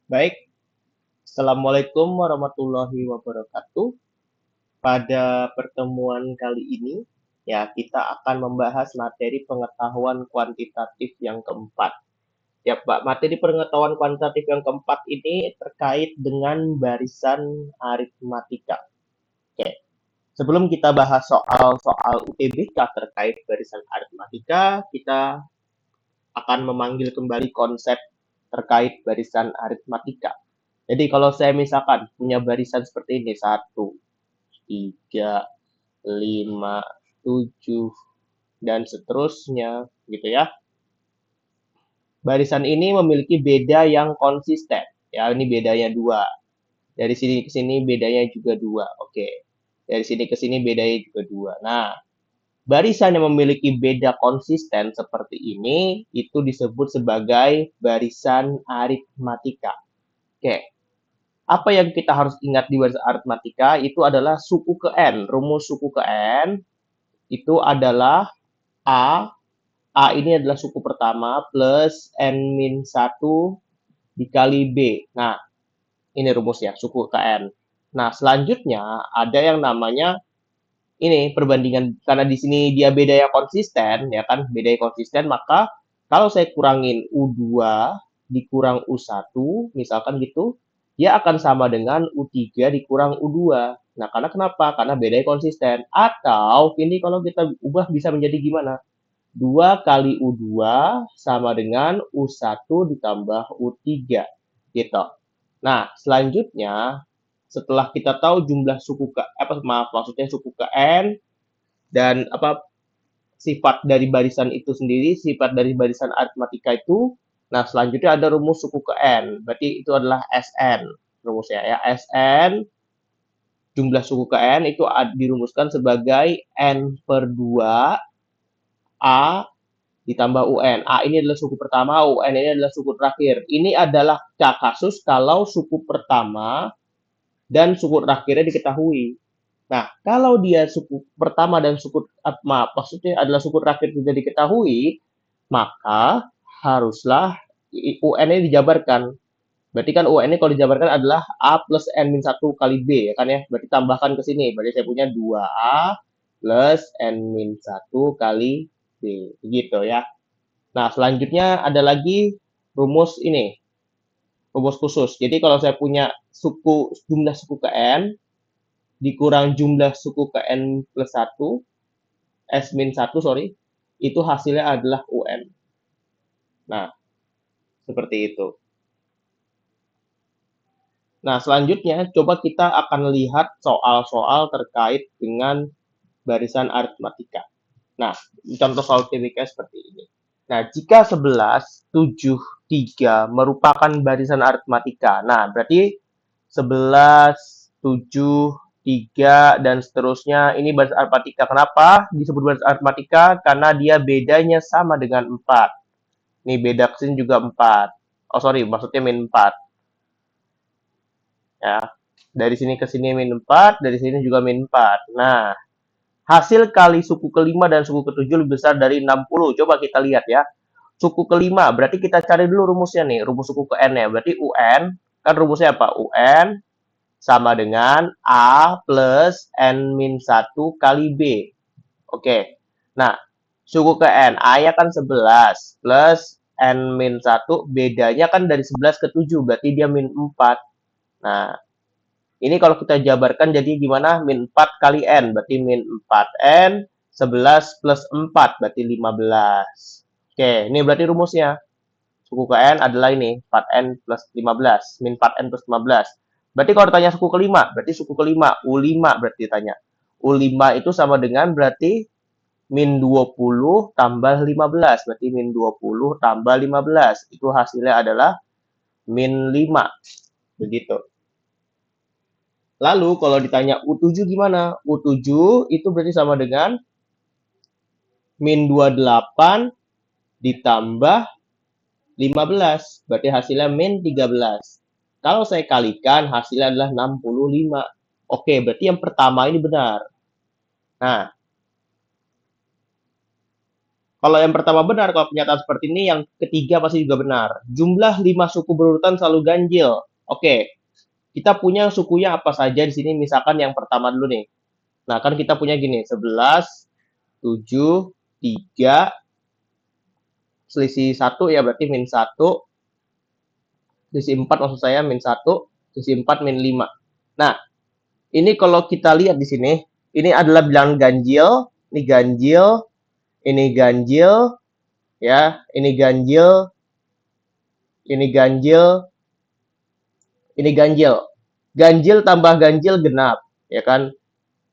Baik, Assalamualaikum warahmatullahi wabarakatuh. Pada pertemuan kali ini, ya kita akan membahas materi pengetahuan kuantitatif yang keempat. Ya, Pak, materi pengetahuan kuantitatif yang keempat ini terkait dengan barisan aritmatika. Oke, sebelum kita bahas soal-soal UTBK terkait barisan aritmatika, kita akan memanggil kembali konsep terkait barisan aritmatika. Jadi kalau saya misalkan punya barisan seperti ini, 1, 3, 5, 7, dan seterusnya, gitu ya. Barisan ini memiliki beda yang konsisten. Ya, ini bedanya 2. Dari sini ke sini bedanya juga 2. Oke. Dari sini ke sini bedanya juga 2. Nah, barisan yang memiliki beda konsisten seperti ini, itu disebut sebagai barisan aritmatika. Oke. Apa yang kita harus ingat di barisan aritmatika itu adalah suku ke N. Rumus suku ke N itu adalah A. A ini adalah suku pertama plus N-1 dikali B. Nah, ini rumusnya, suku ke N. Nah, selanjutnya ada yang namanya ini perbandingan. Karena di sini dia beda yang konsisten, ya kan, beda yang konsisten, maka kalau saya kurangin U2 dikurang U1, misalkan gitu, dia akan sama dengan U3 dikurang U2. Nah, karena kenapa? Karena beda yang konsisten. Atau ini kalau kita ubah bisa menjadi gimana? 2 kali U2 sama dengan U1 ditambah U3. Gitu. Nah, selanjutnya setelah kita tahu jumlah suku ke apa maaf maksudnya suku ke N dan apa sifat dari barisan itu sendiri, sifat dari barisan aritmatika itu, nah selanjutnya ada rumus suku ke N. Berarti itu adalah Sn rumusnya ya. Sn jumlah suku ke N itu dirumuskan sebagai N per 2 A ditambah UN. A ini adalah suku pertama, UN ini adalah suku terakhir. Ini adalah kasus kalau suku pertama dan suku terakhirnya diketahui. Nah, kalau dia suku pertama dan suku maaf, maksudnya adalah suku terakhir tidak diketahui, maka haruslah UN ini dijabarkan. Berarti kan UN ini kalau dijabarkan adalah A plus N-1 kali B, ya kan ya? Berarti tambahkan ke sini. Berarti saya punya 2A plus N-1 kali B. Gitu ya. Nah, selanjutnya ada lagi rumus ini, rumus khusus. Jadi kalau saya punya jumlah suku ke N dikurang jumlah suku ke N plus 1, S min 1, sorry, itu hasilnya adalah UN. Nah, seperti itu. Nah, selanjutnya coba kita akan lihat soal-soal terkait dengan barisan aritmatika. Nah, contoh soal TBK seperti ini. Nah, jika 11, 7, 3 merupakan barisan aritmatika. Nah, berarti 11, 7, 3, dan seterusnya ini barisan aritmatika. Kenapa disebut barisan aritmatika? Karena dia bedanya sama dengan 4. Nih, beda kesini juga 4. Oh, sorry, maksudnya min 4. Ya, dari sini ke sini min 4, dari sini juga min 4. Nah, hasil kali suku kelima dan suku ketujuh lebih besar dari 60. Coba kita lihat ya. Suku kelima, berarti kita cari dulu rumusnya nih, rumus suku ke N-nya. Berarti UN, kan rumusnya apa? UN sama dengan A plus N-1 kali B. Oke. Nah, suku ke N, A-nya kan 11 plus N-1, bedanya kan dari 11 ke 7, berarti dia min 4. Nah, ini kalau kita jabarkan jadi gimana? Min 4 kali N, berarti min 4N, 11 plus 4, berarti 15. Oke, ini berarti rumusnya. Suku ke N adalah ini, 4N plus 15, min 4N plus 15. Berarti kalau ditanya suku kelima, berarti suku kelima, U5 berarti ditanya. U5 itu sama dengan berarti min 20 tambah 15, berarti min 20 tambah 15. Itu hasilnya adalah min 5. Begitu. Lalu kalau ditanya U7 gimana? U7 itu berarti sama dengan min 28 ditambah 15. Berarti hasilnya min 13. Kalau saya kalikan hasilnya adalah 65. Oke, berarti yang pertama ini benar. Nah, Kalau yang pertama benar, kalau pernyataan seperti ini, yang ketiga pasti juga benar. Jumlah 5 suku berurutan selalu ganjil. Oke, kita punya sukunya apa saja di sini, misalkan yang pertama dulu nih. Nah, kan kita punya gini, 11, 7, 3, selisih 1 ya berarti min 1, selisih 4 maksud saya min 1, selisih 4 min 5. Nah, ini kalau kita lihat di sini, ini adalah bilangan ganjil, ini ganjil, ini ganjil, ya, ini ganjil, ini ganjil, ini ganjil. Ganjil tambah ganjil genap, ya kan?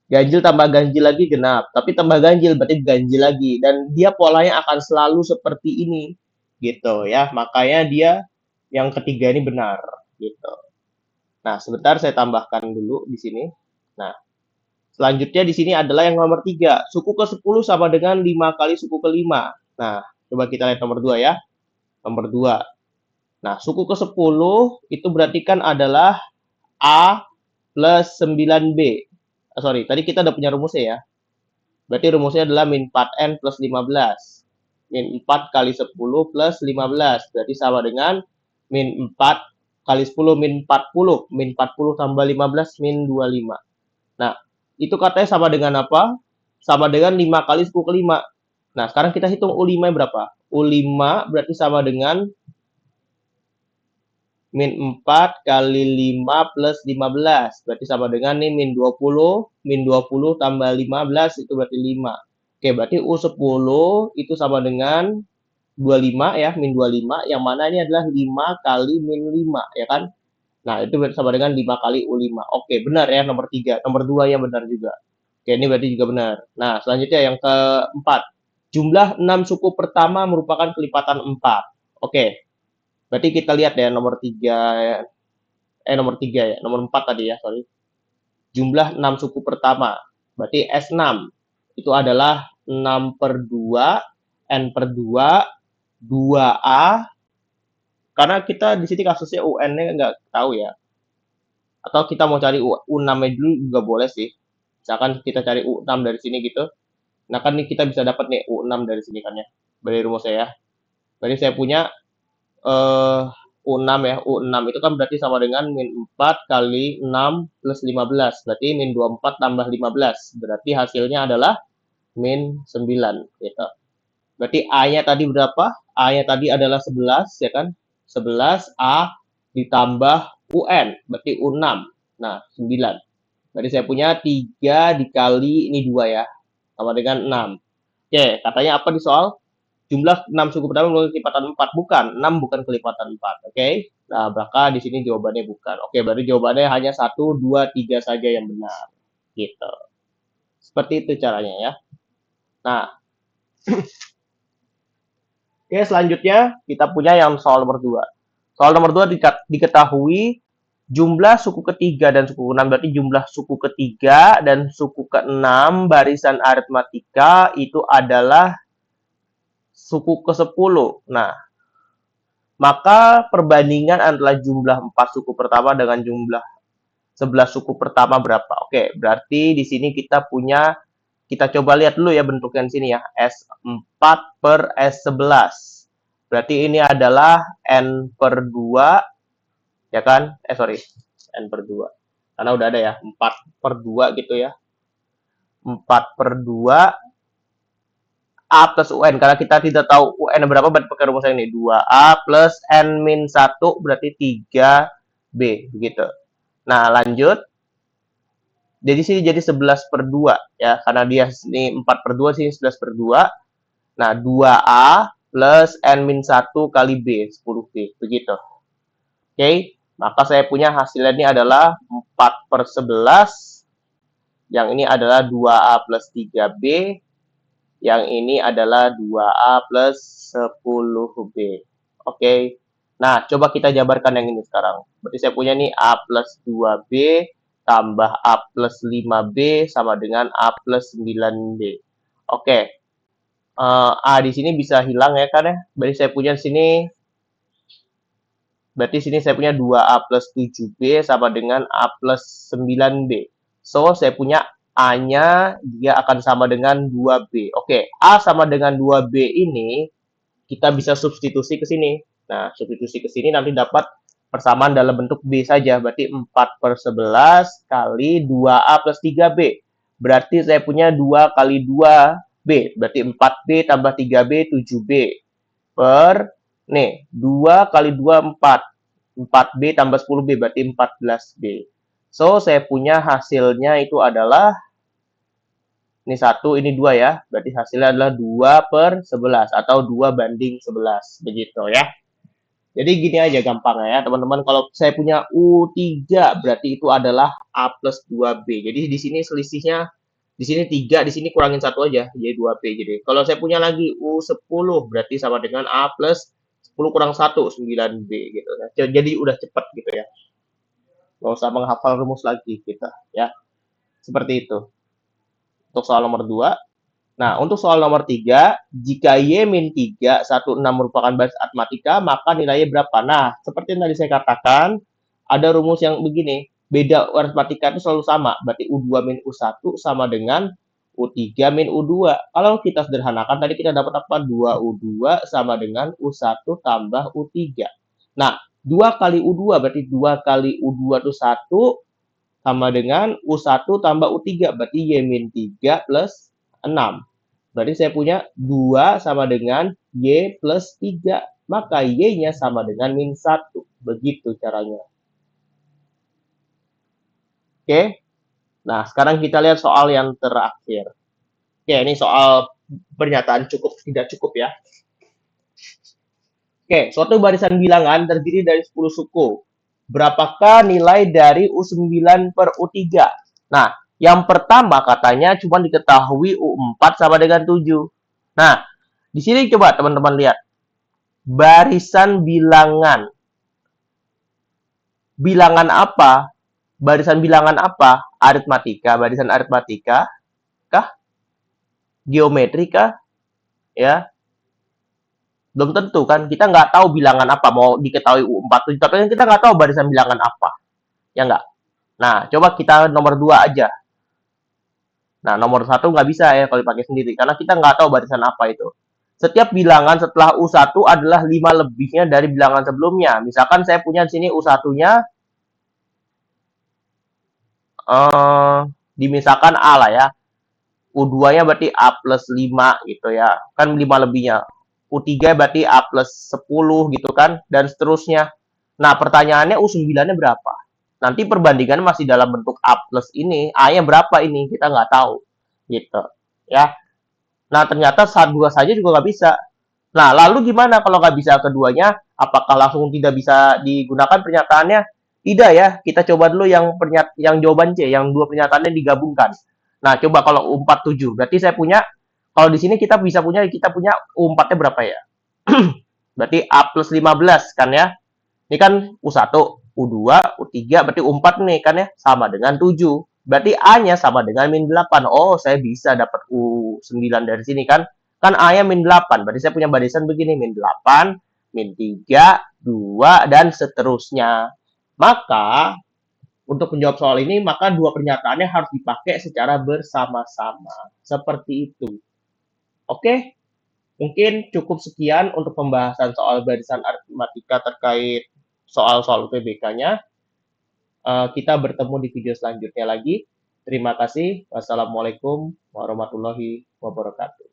Ganjil tambah ganjil lagi genap, tapi tambah ganjil berarti ganjil lagi, dan dia polanya akan selalu seperti ini, gitu ya. Makanya dia yang ketiga ini benar, gitu. Nah, sebentar saya tambahkan dulu di sini. Nah, selanjutnya di sini adalah yang nomor 3. Suku ke-10 sama dengan 5 kali suku ke-5. Nah, coba kita lihat nomor 2 ya. Nomor 2. Nah, suku ke-10 itu berarti kan adalah A plus 9B. Sorry, tadi kita udah punya rumusnya ya. Berarti rumusnya adalah min 4N plus 15. Min 4 kali 10 plus 15. Berarti sama dengan min 4 kali 10 min 40. Min 40 tambah 15 min 25. Nah, itu katanya sama dengan apa? Sama dengan 5 kali suku ke-5. Nah, sekarang kita hitung U5 berapa? U5 berarti sama dengan min 4 kali 5 plus 15. Berarti sama dengan nih min 20. Min 20 tambah 15 itu berarti 5. Oke, berarti U10 itu sama dengan 25 ya, min 25. Yang mana ini adalah 5 kali min 5, ya kan? Nah, itu berarti sama dengan 5 kali U5. Oke, benar ya nomor 3. Nomor 2 yang benar juga. Oke, ini berarti juga benar. Nah, selanjutnya yang keempat. Jumlah 6 suku pertama merupakan kelipatan 4. Oke, berarti kita lihat ya nomor 3, nomor 3 ya, nomor 4 tadi ya, sorry. Jumlah 6 suku pertama, berarti S6 itu adalah 6 per 2, N per 2, 2A, karena kita di sini kasusnya UN-nya nggak tahu ya. Atau kita mau cari U6-nya dulu juga boleh sih. Misalkan kita cari U6 dari sini gitu. Nah kan nih kita bisa dapat nih U6 dari sini kan ya. Dari rumus saya. Berarti saya punya eh, U6 ya. U6 itu kan berarti sama dengan min 4 kali 6 plus 15. Berarti min 24 tambah 15. Berarti hasilnya adalah min 9. Gitu. Berarti A-nya tadi berapa? A-nya tadi adalah 11 ya kan? 11 A ditambah UN. Berarti U6. Nah, 9. Berarti saya punya 3 dikali ini 2 ya. Sama dengan 6. Oke, katanya apa di soal? Jumlah 6 suku pertama merupakan kelipatan 4. Bukan, 6 bukan kelipatan 4. Oke. Nah, maka di sini jawabannya bukan. Oke, berarti jawabannya hanya 1, 2, 3 saja yang benar. Gitu. Seperti itu caranya ya. Nah, oke, selanjutnya kita punya yang soal nomor 2. Soal nomor 2 diketahui jumlah suku ketiga dan suku keenam, berarti jumlah suku ketiga dan suku keenam barisan aritmatika itu adalah suku ke-10. Nah, maka perbandingan antara jumlah 4 suku pertama dengan jumlah 11 suku pertama berapa? Oke, berarti di sini kita punya, kita coba lihat dulu ya bentuknya di sini ya, S4 per S11. Berarti ini adalah N per 2, ya kan? Sorry, N per 2. Karena udah ada ya, 4 per 2 gitu ya. 4 per 2 A plus UN. Karena kita tidak tahu UN berapa, berarti pakai rumus ini. 2A plus N min 1 berarti 3B. Begitu. Nah, lanjut. Jadi sini jadi 11 per 2. Ya, karena dia ini 4 per 2, sini 11 per 2. Nah, 2A plus N min 1 kali B, 10B. Begitu. Oke, maka saya punya hasilnya ini adalah 4 per 11. Yang ini adalah 2A plus 3B. Yang ini adalah 2A plus 10B. Oke. Nah, coba kita jabarkan yang ini sekarang. Berarti saya punya nih A plus 2B tambah A plus 5B sama dengan A plus 9B. Oke. A di sini bisa hilang ya kan ya. Berarti saya punya di sini, berarti sini saya punya 2A plus 7B sama dengan A plus 9B. So, saya punya A-nya dia akan sama dengan 2B. Oke, A sama dengan 2B ini kita bisa substitusi ke sini. Nah, substitusi ke sini nanti dapat persamaan dalam bentuk B saja. Berarti 4/11 kali 2A plus 3B. Berarti saya punya 2 kali 2B. Berarti 4B tambah 3B, 7B. Per, nih, 2 kali 2, 4. 4B tambah 10B, berarti 14B. So, saya punya hasilnya itu adalah ini 1, ini 2 ya. Berarti hasilnya adalah 2/11 atau 2/11. Begitu ya. Jadi gini aja gampangnya ya teman-teman. Kalau saya punya U3 berarti itu adalah A plus 2B. Jadi di sini selisihnya di sini 3, di sini kurangin 1 aja. Jadi 2B. Jadi kalau saya punya lagi U10 berarti sama dengan A plus 10 kurang 1, 9B gitu. Nah, jadi udah cepat gitu ya. Nggak usah menghafal rumus lagi kita ya. Seperti itu. Untuk soal nomor 2. Nah, untuk soal nomor 3, jika Y-3, 16 merupakan baris aritmatika, maka nilainya berapa? Nah, seperti yang tadi saya katakan, ada rumus yang begini, beda aritmatika itu selalu sama, berarti U2 min U1 sama dengan U3 min U2. Kalau kita sederhanakan, tadi kita dapat apa? 2U2 sama dengan U1 tambah U3. Nah, 2 kali U2 berarti 2 kali U2 itu 1 sama dengan U1 tambah U3, berarti Y min 3 plus 6. Berarti saya punya 2 sama dengan Y plus 3. Maka Y-nya sama dengan min 1. Begitu caranya. Oke. Nah, sekarang kita lihat soal yang terakhir. Oke, ini soal pernyataan cukup tidak cukup ya. Oke, suatu barisan bilangan terdiri dari 10 suku. Berapakah nilai dari U9 per U3? Nah, yang pertama katanya cuma diketahui U4 sama dengan 7. Nah, di sini coba teman-teman lihat. Barisan bilangan. Bilangan apa? Barisan bilangan apa? Aritmatika, barisan aritmatika kah? Geometri kah? Ya, belum tentu kan. Kita nggak tahu bilangan apa. Mau diketahui U4, 7, tapi kan kita nggak tahu barisan bilangan apa. Ya nggak? Nah, coba kita nomor 2 aja. Nah, nomor 1 nggak bisa ya kalau dipakai sendiri. Karena kita nggak tahu barisan apa itu. Setiap bilangan setelah U1 adalah 5 lebihnya dari bilangan sebelumnya. Misalkan saya punya di sini U1-nya dimisalkan A lah ya. U2-nya berarti A plus 5 gitu ya. Kan 5 lebihnya. U3 berarti A plus 10 gitu kan. Dan seterusnya. Nah, pertanyaannya U9-nya berapa? Nanti perbandingan masih dalam bentuk A plus ini. A-nya berapa ini? Kita nggak tahu. Gitu. Ya. Nah, ternyata saat dua saja juga nggak bisa. Nah, lalu gimana kalau nggak bisa keduanya? Apakah langsung tidak bisa digunakan pernyataannya? Tidak ya. Kita coba dulu yang jawaban C, yang dua pernyataannya digabungkan. Nah, coba kalau U4 7. Berarti saya punya, kalau di sini kita punya U4-nya berapa ya? Berarti A plus 15 kan ya. Ini kan U1, U2, U3, berarti U4 nih kan ya. Sama dengan 7. Berarti A-nya sama dengan min 8. Oh, saya bisa dapat U9 dari sini kan. Kan A-nya min 8. Berarti saya punya barisan begini. Min 8, min 3, 2, dan seterusnya. Maka, untuk menjawab soal ini, maka dua pernyataannya harus dipakai secara bersama-sama. Seperti itu. Oke? Mungkin cukup sekian untuk pembahasan soal barisan aritmatika terkait soal-soal UTBK-nya. Kita bertemu di video selanjutnya lagi. Terima kasih. Wassalamualaikum warahmatullahi wabarakatuh.